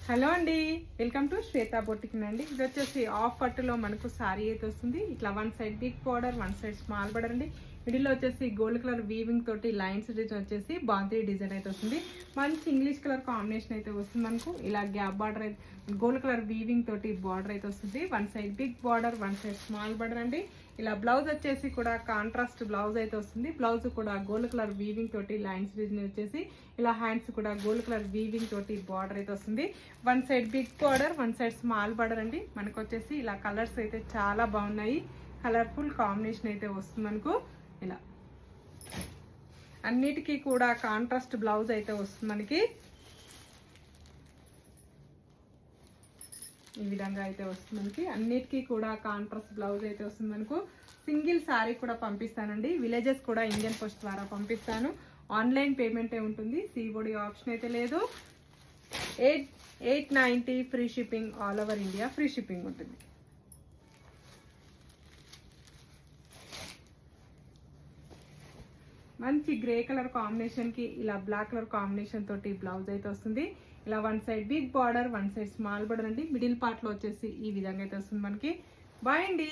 Hello అండి, welcome to Shweta boutique అండి. ఇది వచ్చేసి ఆఫ్ పట్టులో మనకు సారీ అయితే వస్తుంది. ఇట్లా one side big border, one side small border అండి. మిడిల్లో వచ్చేసి గోల్డ్ కలర్ వీవింగ్ తోటి లైన్స్ డిజైన్ వచ్చేసి బాంతిని డిజైన్ అయితే వస్తుంది. మంచి ఇంగ్లీష్ కలర్ కాంబినేషన్ అయితే వస్తుంది మనకు. ఇలా గ్యాప్ బార్డర్ అయితే గోల్డ్ కలర్ వీవింగ్ తోటి బార్డర్ అయితే వస్తుంది. One side big border, one side small border అండి. ఇలా బ్లౌజ్ వచ్చేసి కూడా కాంట్రాస్ట్ బ్లౌజ్ అయితే వస్తుంది. బ్లౌజ్ కూడా గోల్డ్ కలర్ వీవింగ్ తోటి లైన్స్ డిజైన్ వచ్చేసి ఇలా హ్యాండ్స్ కూడా గోల్డ్ కలర్ వీవింగ్ తోటి బార్డర్ అయితే వస్తుంది. One side big border, one side small border అండి. మనకు వచ్చేసి ఇలా కలర్స్ అయితే చాలా బాగున్నాయి. కలర్ఫుల్ కాంబినేషన్ అయితే వస్తుంది మనకు. ఇలా అన్నిటికీ కూడా కాంట్రాస్ట్ బ్లౌజ్ అయితే వస్తుంది మనకి. ఈ విధంగా అయితే వస్తుంది మనకి. అన్నిటికీ కూడా కాంట్రాస్ట్ బ్లౌజ్ అయితే వస్తుంది మనకు. సింగిల్ శారీ కూడా పంపిస్తానండి. విలేజెస్ కూడా ఇండియన్ పోస్ట్ ద్వారా పంపిస్తాను. ఆన్లైన్ పేమెంటే ఉంటుంది, సిఓడి ఆప్షన్ అయితే లేదు. 890 free shipping, all over India free shipping ఉంటుంది. మంచి గ్రే కలర్ కాంబినేషన్ కి ఇలా బ్లాక్ కలర్ కాంబినేషన్ తోటి బ్లౌజ్ అయితే వస్తుంది. ఇలా one side big border, one side small border అండి. మిడిల్ పార్ట్ లో వచ్చేసి ఈ విధంగా అయితే వస్తుంది మనకి. బాయ్ అండి.